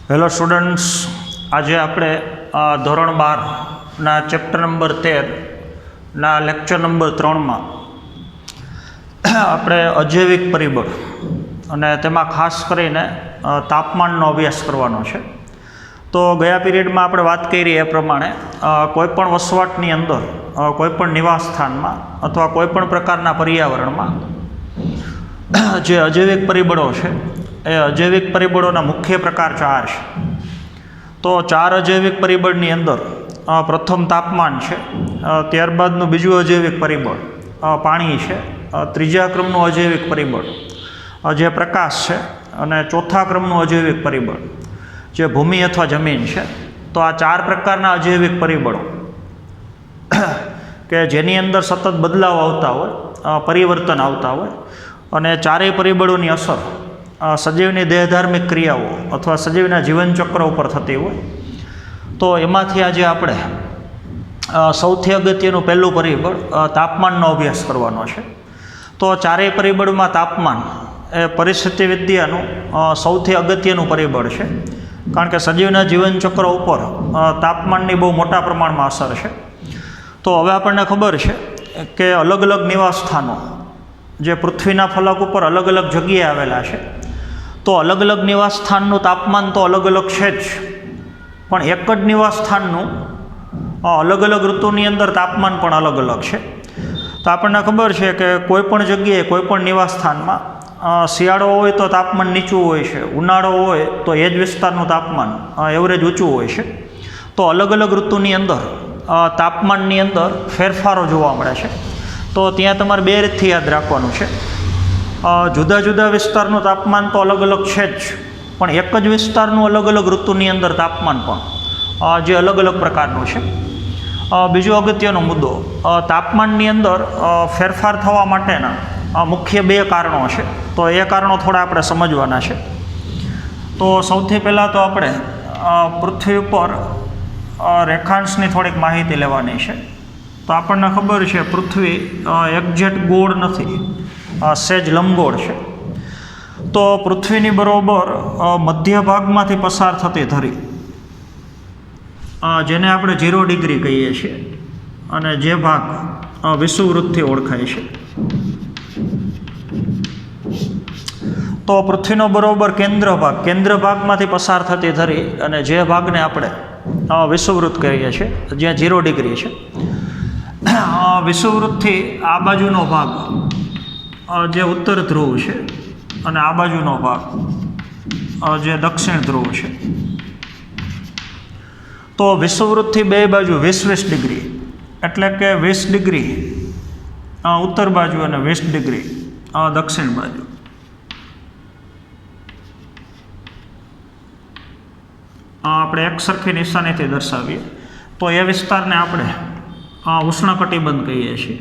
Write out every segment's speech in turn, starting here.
Hello students, આજે આપણે ધોરણ 12ના ચેપ્ટર નંબર 13ના લેક્ચર નંબર 3માં આપણે અજૈવિક પરિબળ અને તેમાં ખાસ કરીને તાપમાનનો અભ્યાસ કરવાનો છે. તો ગયા પીરિયડમાં આપણે વાત કરી એ પ્રમાણે કોઈપણ વસવાટની અંદર, કોઈપણ નિવાસ સ્થાનમાં અથવા કોઈપણ પ્રકારના પર્યાવરણમાં જે અજૈવિક પરિબળો છે એ અજૈવિક પરિબળોના મુખ્ય પ્રકાર 4 છે. તો 4 અજૈવિક પરિબળની અંદર પ્રથમ તાપમાન છે, ત્યારબાદનું બીજું અજૈવિક પરિબળ પાણી છે, ત્રીજા ક્રમનું અજૈવિક પરિબળ જે પ્રકાશ છે, અને ચોથા ક્રમનું અજૈવિક પરિબળ જે ભૂમિ અથવા જમીન છે. તો આ 4 પ્રકારના અજૈવિક પરિબળો કે જેની અંદર સતત બદલાવ આવતા હોય, પરિવર્તન આવતા હોય, અને ચારેય પરિબળોની અસર સજીવની દેહધાર્મિક ક્રિયાઓ અથવા સજીવના જીવનચક્ર ઉપર થતી હોય. તો એમાંથી આજે આપણે સૌથી અગત્યનું પહેલું પરિબળ તાપમાનનો અભ્યાસ કરવાનો છે. તો ચારેય પરિબળમાં તાપમાન એ પરિસ્થિતિ વિદ્યાનું સૌથી અગત્યનું પરિબળ છે, કારણ કે સજીવના જીવનચક્ર ઉપર તાપમાનની બહુ મોટા પ્રમાણમાં અસર છે. તો હવે આપણને ખબર છે કે અલગ અલગ નિવાસ સ્થાનો જે પૃથ્વીના ફલક ઉપર અલગ અલગ જગ્યાએ આવેલા છે, તો અલગ અલગ નિવાસ સ્થાનનું તાપમાન તો અલગ અલગ છે જ, પણ એક જ નિવાસ સ્થાનનું અલગ અલગ ઋતુની અંદર તાપમાન પણ અલગ અલગ છે. તો આપણને ખબર છે કે કોઈપણ જગ્યાએ કોઈપણ નિવાસ સ્થાનમાં શિયાળો હોય તો તાપમાન નીચું હોય છે, ઉનાળો હોય તો એ જ વિસ્તારનું તાપમાન એવરેજ ઊંચું હોય છે. તો અલગ અલગ ઋતુની અંદર તાપમાનની અંદર ફેરફારો જોવા મળે છે. તો ત્યાં તમારે 2 રીતથી યાદ રાખવાનું છે. જુદા જુદા વિસ્તારનું તાપમાન તો અલગ અલગ છે જ, પણ એક જ વિસ્તારનું અલગ અલગ ઋતુની અંદર તાપમાન પણ જે અલગ અલગ પ્રકારનું છે. બીજો અગત્યનો મુદ્દો, તાપમાનની અંદર ફેરફાર થવા માટેના મુખ્ય 2 કારણો છે. તો એ કારણો થોડા આપણે સમજવાના છે. તો સૌથી પહેલાં તો આપણે પૃથ્વી ઉપર રેખાંશની થોડીક માહિતી લેવાની છે. તો આપણને ખબર છે પૃથ્વી એક્ઝેક્ટ ગોળ નથી, સહેજ લંબગોળ છે. તો પૃથ્વીની બરોબર મધ્ય ભાગમાંથી પસાર થતી ધરી, જેને આપણે 0 ડિગ્રી કહીએ છીએ, અને જે ભાગ વિષુવવૃત્તથી ઓળખાય છે. તો પૃથ્વીનો બરોબર કેન્દ્ર ભાગમાંથી પસાર થતી ધરી, અને જે ભાગને આપણે વિષુવવૃત્ત કહીએ છીએ, જ્યાં 0 ડિગ્રી છે, વિષુવવૃત્તથી આ બાજુનો ભાગ જે ઉત્તર ધ્રુવ છે, અને આ બાજુનો ભાગ જે દક્ષિણ ધ્રુવ છે. તો વિષુવવૃત્તથી 2 બાજુ 20 ડિગ્રી, એટલે કે 20 ડિગ્રી ઉત્તર બાજુ અને 20 ડિગ્રી દક્ષિણ બાજુ. આપણે એક સરખી નિશાનીથી દર્શાવીએ તો એ વિસ્તારને આપણે ઉષ્ણકટિબંધ કહીએ છીએ.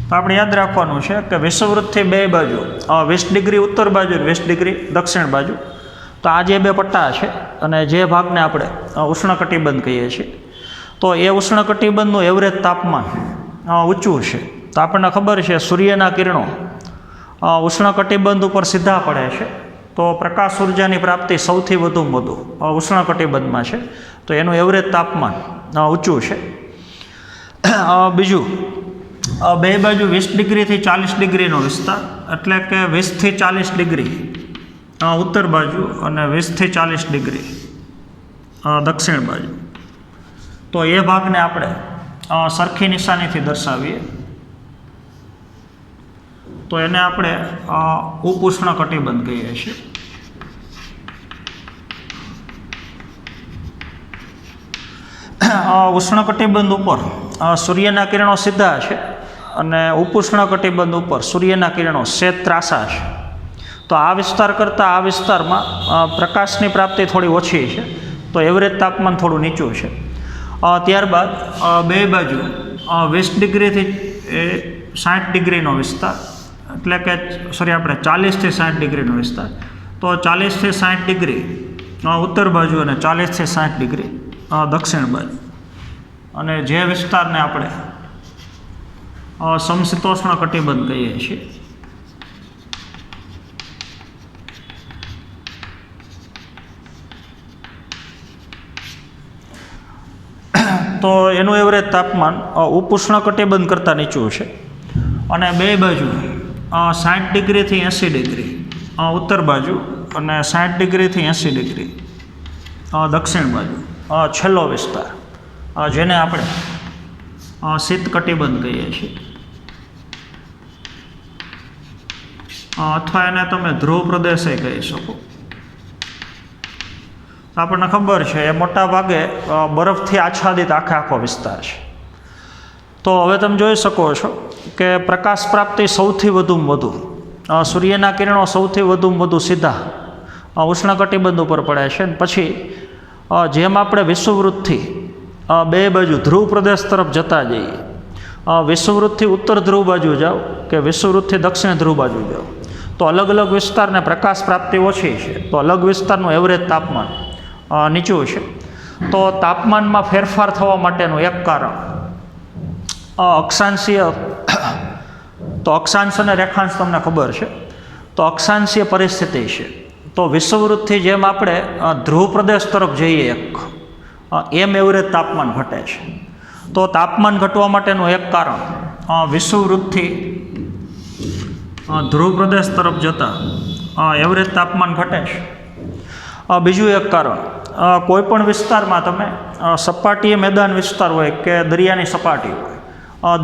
તો આપણે યાદ રાખવાનું છે કે વિષુવવૃત્તથી 2 બાજુ 20 ડિગ્રી ઉત્તર બાજુ, 20 ડિગ્રી દક્ષિણ બાજુ. તો આ જે 2 પટ્ટા છે, અને જે ભાગને આપણે ઉષ્ણકટિબંધ કહીએ છીએ, તો એ ઉષ્ણકટિબંધનું એવરેજ તાપમાન ઊંચું છે. તો આપણને ખબર છે સૂર્યના કિરણો ઉષ્ણકટિબંધ ઉપર સીધા પડે છે, તો પ્રકાશ ઉર્જાની પ્રાપ્તિ સૌથી વધુ ઉષ્ણકટિબંધમાં છે. તો એનું એવરેજ તાપમાન ઊંચું છે. બીજું, 2 બાજુ 20 ડિગ્રીથી 40 ડિગ્રીનો વિસ્તાર, એટલે કે 20થી 40 ડિગ્રી ઉત્તર બાજુ અને 20થી 40 ડિગ્રી દક્ષિણ બાજુ. તો એ ભાગને આપણે સરખી નિશાનીથી દર્શાવીએ તો એને આપણે ઉપઉષ્ણકટિબંધ કહીએ છીએ. ઉષ્ણકટિબંધ ઉપર સૂર્યના કિરણો સીધા છે, અને ઉપઉષ્ણકટિબંધ ઉપર સૂર્યના કિરણો સહેજ ત્રાંસા છે. તો આ વિસ્તાર કરતાં આ વિસ્તારમાં પ્રકાશની પ્રાપ્તિ થોડી ઓછી છે, તો એવરેજ તાપમાન થોડું નીચું છે. ત્યારબાદ 2 બાજુ 20 ડિગ્રીથી 60 ડિગ્રીનો વિસ્તાર, એટલે કે આપણે 40થી 60 ડિગ્રીનો વિસ્તાર. તો 40થી 60 ડિગ્રી ઉત્તર બાજુ અને 40થી 60 ડિગ્રી દક્ષિણ બાજુ. અને જે વિસ્તારને આપણે સમશીતોષ્ણ કટિબંધ કહીએ છીએ, તો એનું એવરેજ તાપમાન ઉપઉષ્ણકટિબંધ કરતાં નીચું છે અને બે બાજુ 60 ડિગ્રીથી 80 ડિગ્રી ઉત્તર બાજુ અને 60 ડિગ્રીથી 80 ડિગ્રી દક્ષિણ બાજુ છેલ્લો વિસ્તાર જેને આપણે શીત કટિબંધ કહીએ છીએ અથવા એને તમે ધ્રુવ પ્રદેશે કહી શકો. આપણને ખબર છે એ મોટા ભાગે બરફથી આચ્છાદિત આખો વિસ્તાર છે. તો હવે તમે જોઈ શકો છો કે પ્રકાશ પ્રાપ્તિ સૌથી વધુમાં વધુ સૂર્યના કિરણો સૌથી વધુમાં વધુ સીધા ઉષ્ણકટિબંધ ઉપર પડે છે. અને પછી જેમ આપણે વિષુવવૃત્તથી બે બાજુ ધ્રુવ પ્રદેશ તરફ જતા જઈએ, વિષુવવૃત્તથી ઉત્તર ધ્રુવ બાજુ જાઓ કે વિષુવવૃત્તથી દક્ષિણ ધ્રુવ બાજુ જાઓ, તો અલગ અલગ વિસ્તારને પ્રકાશ પ્રાપ્તિ ઓછી છે, તો અલગ વિસ્તારનું એવરેજ તાપમાન નીચું છે. તો તાપમાનમાં ફેરફાર થવા માટેનું એક કારણ અક્ષાંશીય, તો અક્ષાંશ અને રેખાંશ તમને ખબર છે, તો અક્ષાંશીય પરિસ્થિતિ છે. તો વિષુવવૃત્તથી જેમ આપણે ધ્રુવ પ્રદેશ તરફ જઈએ એમ એવરેજ તાપમાન ઘટે છે. તો તાપમાન ઘટવા માટેનું એક કારણ વિષુવવૃત્તથી ધ્રુવ પ્રદેશ તરફ જતાં એવરેજ તાપમાન ઘટે છે. બીજું એક કારણ કોઈપણ વિસ્તારમાં તમે સપાટીય મેદાન વિસ્તાર હોય કે દરિયાની સપાટી હોય,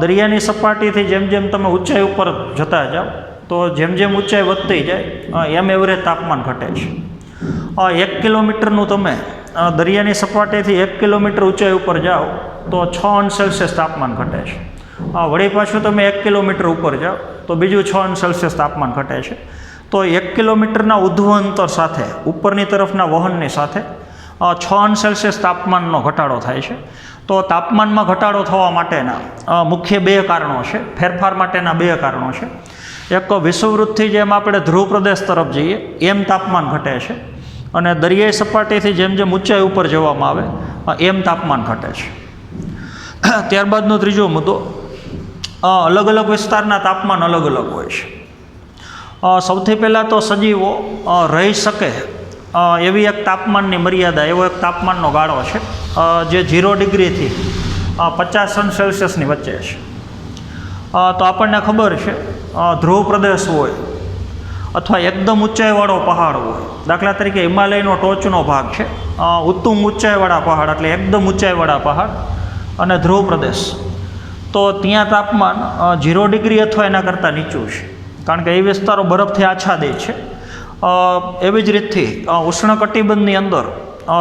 દરિયાની સપાટીથી જેમ જેમ તમે ઊંચાઈ ઉપર જતા જાઓ તો જેમ જેમ ઊંચાઈ વધતી જાય એમ એવરેજ તાપમાન ઘટે છે. 1 કિલોમીટરનું તમે દરિયાની સપાટીથી 1 કિલોમીટર ઊંચાઈ ઉપર જાઓ તો 6 અંશ સેલ્સિયસ તાપમાન ઘટે છે. વળી પાછું તમે 1 કિલોમીટર ઉપર જાઓ તો બીજું 6 અંશ સેલ્સિયસ તાપમાન ઘટે છે. તો 1 કિલોમીટરના ઉધ્વ અંતર સાથે ઉપરની તરફના વહનની સાથે 6 અંશ સેલ્સિયસ તાપમાનનો ઘટાડો થાય છે. તો તાપમાનમાં ઘટાડો થવા માટેના મુખ્ય બે કારણો છે, ફેરફાર માટેના બે કારણો છે. એક વિષુવવૃત્તથી જેમ આપણે ધ્રુવ પ્રદેશ તરફ જઈએ એમ તાપમાન ઘટે છે, અને દરિયાઈ સપાટીથી જેમ જેમ ઊંચાઈ ઉપર જવામાં આવે એમ તાપમાન ઘટે છે. ત્યારબાદનો ત્રીજો મુદ્દો, અલગ અલગ વિસ્તારના તાપમાન અલગ અલગ હોય છે. સૌથી પહેલાં તો સજીવો રહી શકે એવી એક તાપમાનની મર્યાદા, એવો એક તાપમાનનો ગાળો છે જે 0 ડિગ્રીથી 50 અંશ સેલ્સિયસની વચ્ચે છે. તો આપણને ખબર છે ધ્રુવ પ્રદેશ હોય અથવા એકદમ ઊંચાઈવાળો પહાડ હોય, દાખલા તરીકે હિમાલયનો ટોચનો ભાગ છે, ઉત્તુંગ ઊંચાઈવાળા પહાડ એટલે એકદમ ઊંચાઈવાળા પહાડ અને ધ્રુવ પ્રદેશ, તો ત્યાં તાપમાન 0 ડિગ્રી અથવા એના કરતાં નીચું છે, કારણ કે એ વિસ્તારો બરફથી આચ્છાદિત છે. એવી જ રીતથી ઉષ્ણકટિબંધની અંદર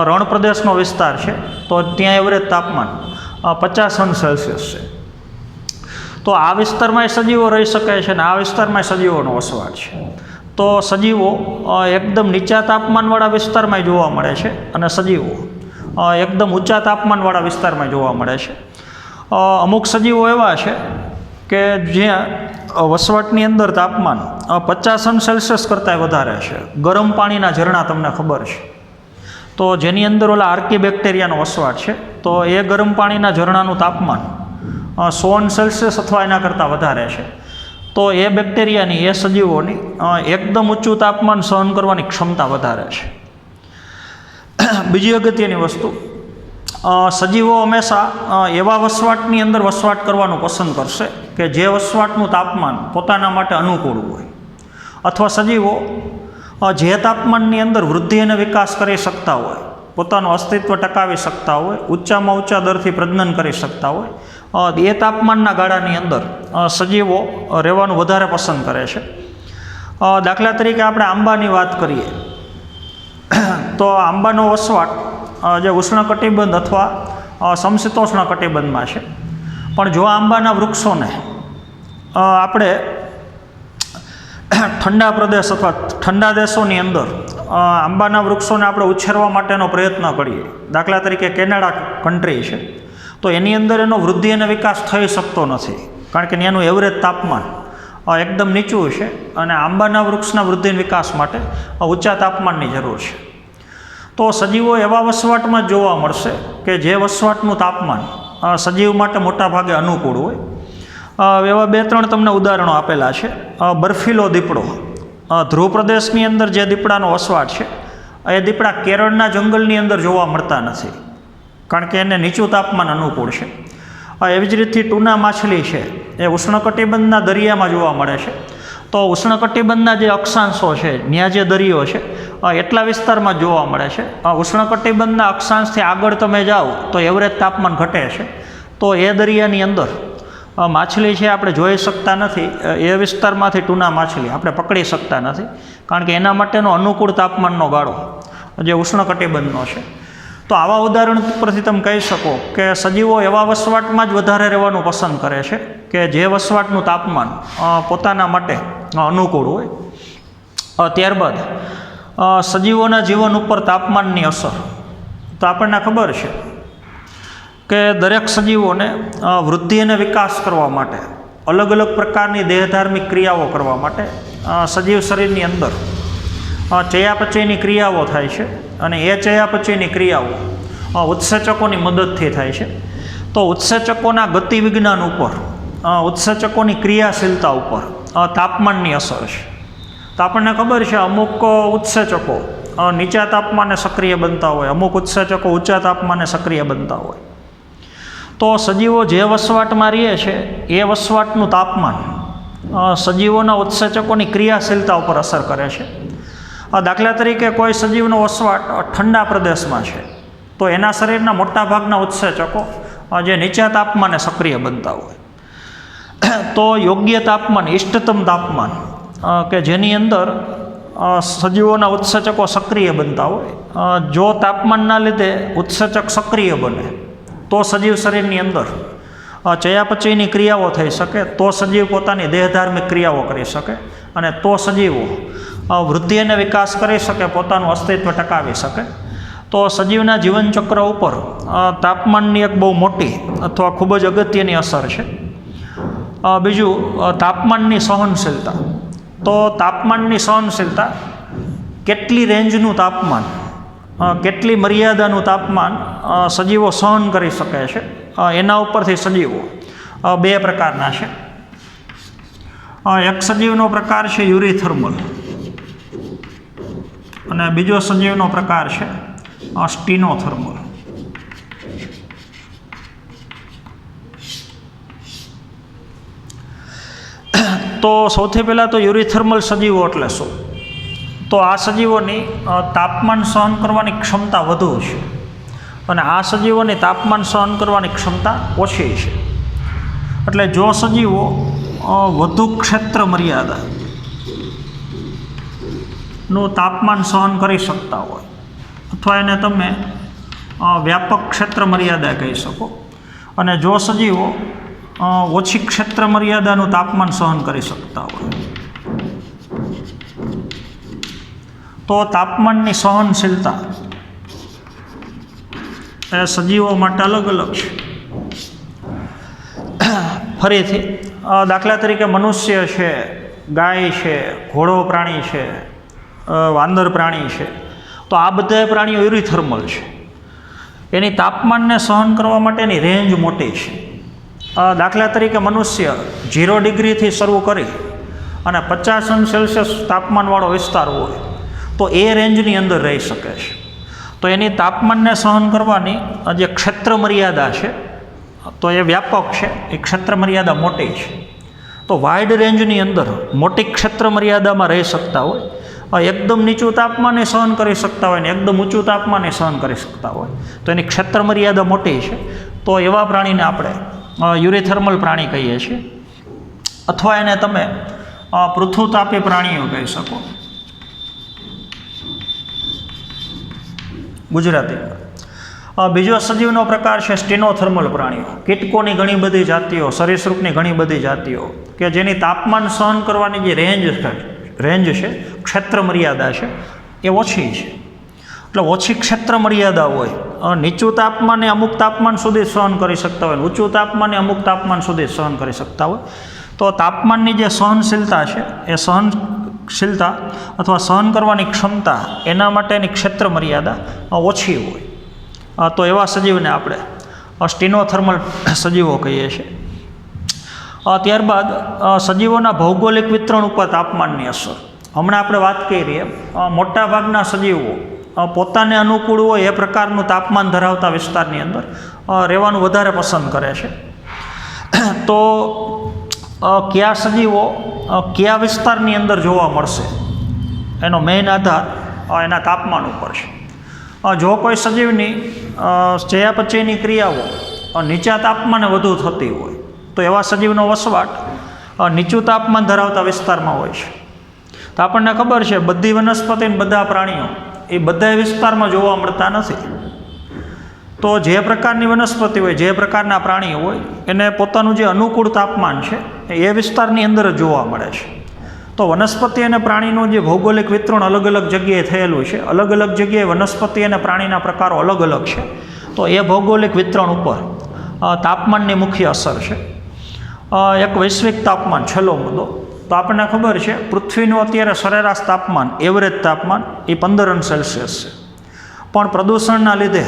રણ પ્રદેશનો વિસ્તાર છે, તો ત્યાં એવરેજ તાપમાન 50 અંશ સેલ્સિયસ છે. તો આ વિસ્તારમાં સજીવો રહી શકે છે અને આ વિસ્તારમાં સજીવોનો વસવાટ છે. તો સજીવો એકદમ નીચા તાપમાનવાળા વિસ્તારમાં જોવા મળે છે અને સજીવો એકદમ ઊંચા તાપમાનવાળા વિસ્તારમાં જોવા મળે છે. અમુક સજીવો એવા છે કે જ્યાં વસવાટની અંદર તાપમાન 50 અંશ સેલ્સિયસ કરતાં વધારે છે. ગરમ પાણીના ઝરણા તમને ખબર છે, તો જેની અંદર ઓલા આર્કી બેક્ટેરિયાનો વસવાટ છે, તો એ ગરમ પાણીના ઝરણાનું તાપમાન 100 અંશ સેલ્સિયસ અથવા એના કરતાં વધારે છે. તો એ બેક્ટેરિયાની, એ સજીવોની એકદમ ઊંચું તાપમાન સહન કરવાની ક્ષમતા વધારે છે. બીજી અગત્યની વસ્તુ, સજીવો હંમેશા એવા વસવાટની અંદર વસવાટ કરવાનું પસંદ કરશે કે જે વસવાટનું તાપમાન પોતાના માટે અનુકૂળ હોય, અથવા સજીવો જે તાપમાનની અંદર વૃદ્ધિ અને વિકાસ કરી શકતા હોય, પોતાનું અસ્તિત્વ ટકાવી શકતા હોય, ઊંચામાં ઊંચા દરથી પ્રજનન કરી શકતા હોય, એ તાપમાનના ગાળાની અંદર સજીવો રહેવાનું વધારે પસંદ કરે છે. દાખલા તરીકે આપણે આંબાની વાત કરીએ તો આંબાનો વસવાટ જે ઉષ્ણકટિબંધ અથવા સમશીતોષ્ણ કટિબંધમાં છે, પણ જો આંબાના વૃક્ષોને આપણે ઠંડા પ્રદેશ અથવા ઠંડા દેશોની અંદર આંબાના વૃક્ષોને આપણે ઉછેરવા માટેનો પ્રયત્ન કરીએ, દાખલા તરીકે કેનેડા કન્ટ્રી છે, તો એની અંદર એનો વૃદ્ધિ અને વિકાસ થઈ શકતો નથી, કારણ કે એનું એવરેજ તાપમાન એકદમ નીચું છે અને આંબાના વૃક્ષના વૃદ્ધિ અને વિકાસ માટે ઊંચા તાપમાનની જરૂર છે. તો સજીવો એવા વસવાટમાં જ જોવા મળશે કે જે વસવાટનું તાપમાન સજીવ માટે મોટા ભાગે અનુકૂળ હોય. એવા 2-3 તમને ઉદાહરણો આપેલા છે. બર્ફીલો દીપડો, ધ્રુવ પ્રદેશની અંદર જે દીપડાનો વસવાટ છે, એ દીપડા કેરળના જંગલની અંદર જોવા મળતા નથી. કારણ કે એને નીચું તાપમાન અનુકૂળ છે. એવી જ રીતથી ટૂના માછલી છે એ ઉષ્ણકટિબંધના દરિયામાં જોવા મળે છે. તો ઉષ્ણકટિબંધના જે અક્ષાંશો છે ત્યાં જે દરિયો છે એટલા વિસ્તારમાં જોવા મળે છે. ઉષ્ણકટિબંધના અક્ષાંશથી આગળ તમે જાઓ તો એવરેજ તાપમાન ઘટે છે. તો એ દરિયાની અંદર માછલી છે આપણે જોઈ શકતા નથી. એ વિસ્તારમાંથી ટૂના માછલી આપણે પકડી શકતા નથી, કારણ કે એના માટેનો અનુકૂળ તાપમાનનો ગાળો જે ઉષ્ણકટિબંધનો છે. તો આવા ઉદાહરણ પરથી તમે કહી શકો કે સજીવો એવા વસવાટમાં જ વધારે રહેવાનું પસંદ કરે છે કે જે વસવાટનું તાપમાન પોતાના માટે અનુકૂળ હોય. ત્યારબાદ સજીવોના જીવન ઉપર તાપમાનની અસર. તો આપણને ખબર છે કે દરેક સજીવોને વૃદ્ધિ અને વિકાસ કરવા માટે, અલગ અલગ પ્રકારની દેહધાર્મિક ક્રિયાઓ કરવા માટે સજીવ શરીરની અંદર ચયાપચયની ક્રિયાઓ થાય છે. અને એ ચયાપચયની ક્રિયાઓ ઉત્સેચકોની મદદથી થાય છે. તો ઉત્સેચકોના ગતિ વિજ્ઞાન ઉપર, ઉત્સેચકોની ક્રિયાશીલતા ઉપર તાપમાનની અસર છે. તો આપણને ખબર છે અમુક ઉત્સેચકો નીચા તાપમાને સક્રિય બનતા હોય, અમુક ઉત્સેચકો ઊંચા તાપમાને સક્રિય બનતા હોય. તો સજીવો જે વસવાટમાં રહે છે એ વસવાટનું તાપમાન સજીવોના ઉત્સેચકોની ક્રિયાશીલતા ઉપર અસર કરે છે. દાખલા તરીકે કોઈ સજીવનો વસવાટ ઠંડા પ્રદેશમાં છે તો એના શરીરના મોટાભાગના ઉત્સેચકો જે નીચા તાપમાને સક્રિય બનતા હોય. તો યોગ્ય તાપમાન, ઇષ્ટતમ તાપમાન કે જેની અંદર સજીવોના ઉત્સેચકો સક્રિય બનતા હોય, જો તાપમાનના લીધે ઉત્સેચક સક્રિય બને તો સજીવ શરીરની અંદર ચયાપચયની ક્રિયાઓ થઈ શકે, તો સજીવ પોતાની દેહધાર્મિક ક્રિયાઓ કરી શકે, અને તો સજીવો વૃદ્ધિ અને વિકાસ કરી શકે, પોતાનું અસ્તિત્વ ટકાવી શકે. તો સજીવના જીવનચક્ર ઉપર તાપમાનની એક બહુ મોટી અથવા ખૂબ જ અગત્યની અસર છે. બીજું, તાપમાનની સહનશીલતા. તો તાપમાનની સહનશીલતા, કેટલી રેન્જનું તાપમાન, કેટલી મર્યાદાનું તાપમાન સજીવો સહન કરી શકે છે, એના ઉપરથી સજીવો બે પ્રકારના છે. એક સજીવનો પ્રકાર છે યુરીથર્મલ, અને બીજો સજીવનો પ્રકાર છે સ્ટીનોથર્મલ. તો સૌથી પહેલાં તો યુરીથર્મલ સજીવો એટલે શું? તો આ સજીવોની તાપમાન સહન કરવાની ક્ષમતા વધુ છે, અને આ સજીવોની તાપમાન સહન કરવાની ક્ષમતા ઓછી છે. એટલે જો સજીવો વધુ ક્ષેત્ર મર્યાદાનું તાપમાન સહન કરી શકતા હોય, અથવા એને તમે વ્યાપક ક્ષેત્ર મર્યાદા કહી શકો, અને જો સજીવો ઓછી ક્ષેત્ર મર્યાદાનું તાપમાન સહન કરી શકતા હોય, તો તાપમાનની સહનશીલતા એ સજીવો માટે અલગ અલગ છે. ફરીથી દાખલા તરીકે મનુષ્ય છે, ગાય છે, ઘોડો પ્રાણી છે, વાંદર પ્રાણી છે, તો આ બધા પ્રાણીઓ યુરીથર્મલ છે. એની તાપમાનને સહન કરવા માટેની રેન્જ મોટી છે. દાખલા તરીકે મનુષ્ય 0 ડિગ્રીથી શરૂ કરી અને 50°C તાપમાનવાળો વિસ્તાર હોય તો એ રેન્જની અંદર રહી શકે છે. તો એની તાપમાનને સહન કરવાની જે ક્ષેત્ર મર્યાદા છે તો એ વ્યાપક છે, એ ક્ષેત્ર મર્યાદા મોટી છે. તો વાઇડ રેન્જની અંદર મોટી ક્ષેત્ર મર્યાદામાં રહી શકતા હોય, એકદમ નીચું તાપમાને સહન કરી શકતા હોય ને એકદમ ઊંચું તાપમાને સહન કરી શકતા હોય, તો એની ક્ષેત્ર મર્યાદા મોટી છે. તો એવા પ્રાણીને આપણે યુરીથર્મલ પ્રાણી કહીએ છીએ, અથવા એને તમે પૃથુતાપી પ્રાણીઓ કહી શકો ગુજરાતીમાં. બીજો સજીવનો પ્રકાર છે સ્ટીનોથર્મલ પ્રાણીઓ. કીટકોની ઘણી બધી જાતિઓ, સરીસૃપની ઘણી બધી જાતિઓ કે જેની તાપમાન સહન કરવાની જે રેન્જ છે, ક્ષેત્ર મર્યાદા છે, એ ઓછી છે. એટલે ઓછી ક્ષેત્ર મર્યાદા હોય, નીચું તાપમાને અમુક તાપમાન સુધી સહન કરી શકતા હોય, ઊંચું તાપમાને અમુક તાપમાન સુધી સહન કરી શકતા હોય, તો તાપમાનની જે સહનશીલતા છે એ સહનશીલતા અથવા સહન કરવાની ક્ષમતા એના માટેની ક્ષેત્ર મર્યાદા ઓછી હોય. તો એવા સજીવને આપણે સ્ટીનોથર્મલ સજીવો કહીએ છીએ. ત્યારબાદ સજીવોના ભૌગોલિક વિતરણ ઉપર તાપમાનની અસર. હમણાં આપણે વાત કરી એમ મોટાભાગના સજીવો પોતાને અનુકૂળ હોય એ પ્રકારનું તાપમાન ધરાવતા વિસ્તારની અંદર રહેવાનું વધારે પસંદ કરે છે. તો કયા સજીવો કયા વિસ્તારની અંદર જોવા મળશે એનો મેઇન આધાર એના તાપમાન ઉપર છે. જો કોઈ સજીવની ચયાપચયની ક્રિયાઓ નીચા તાપમાને વધુ થતી હોય તો એવા સજીવનો વસવાટ નીચું તાપમાન ધરાવતા વિસ્તારમાં હોય છે. તો આપણને ખબર છે બધી વનસ્પતિ અને બધા પ્રાણીઓ એ બધા વિસ્તારમાં જોવા મળતા નથી. તો જે પ્રકારની વનસ્પતિ હોય, જે પ્રકારના પ્રાણીઓ હોય, એને પોતાનું જે અનુકૂળ તાપમાન છે એ વિસ્તારની અંદર જ જોવા મળે છે. તો વનસ્પતિ અને પ્રાણીનું જે ભૌગોલિક વિતરણ અલગ અલગ જગ્યાએ થયેલું છે, અલગ અલગ જગ્યાએ વનસ્પતિ અને પ્રાણીના પ્રકારો અલગ અલગ છે. તો એ ભૌગોલિક વિતરણ ઉપર તાપમાનની મુખ્ય અસર છે. એક વૈશ્વિક તાપમાન, છેલ્લો મુદ્દો. તો આપણને ખબર છે પૃથ્વીનું અત્યારે સરેરાશ તાપમાન, એવરેજ તાપમાન એ 15°C છે. પણ પ્રદૂષણના લીધે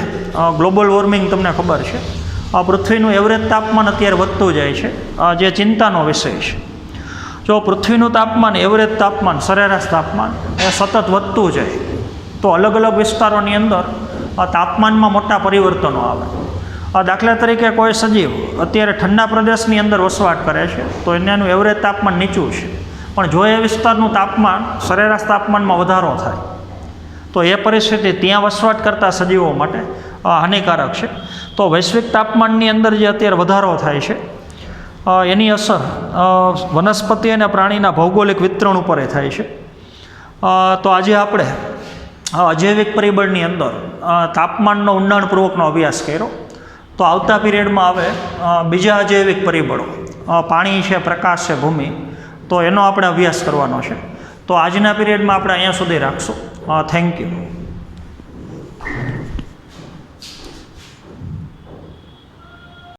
ગ્લોબલ વોર્મિંગ તમને ખબર છે, પૃથ્વીનું એવરેજ તાપમાન અત્યારે વધતું જાય છે, જે ચિંતાનો વિષય છે. જો પૃથ્વીનું તાપમાન, એવરેજ તાપમાન, સરેરાશ તાપમાન એ સતત વધતું જાય તો અલગ અલગ વિસ્તારોની અંદર તાપમાનમાં મોટા પરિવર્તનો આવે. દાખલા તરીકે કોઈ સજીવ અત્યારે ઠંડા પ્રદેશની અંદર વસવાટ કરે છે તો એનું એવરેજ તાપમાન નીચું છે, પણ જો એ વિસ્તારનું તાપમાન સરેરાશ તાપમાનમાં વધારો થાય તો એ પરિસ્થિતિ ત્યાં વસવાટ કરતા સજીવો માટે હાનિકારક છે. તો વૈશ્વિક તાપમાનની અંદર જે અત્યારે વધારો થાય છે એની અસર વનસ્પતિ અને પ્રાણીના ભૌગોલિક વિતરણ ઉપર થાય છે. તો આજે આપણે અજૈવિક પરિબળની અંદર તાપમાનનો ઊંડાણપૂર્વકનો અભ્યાસ કર્યો. તો આવતા પીરિયડમાં આવે બીજા અજૈવિક પરિબળો, પાણી છે, પ્રકાશ છે, ભૂમિ, તો એનો આપણે અભ્યાસ કરવાનો છે. તો આજના પીરિયડમાં આપણે અહીંયા સુધી રાખશું. Thank you.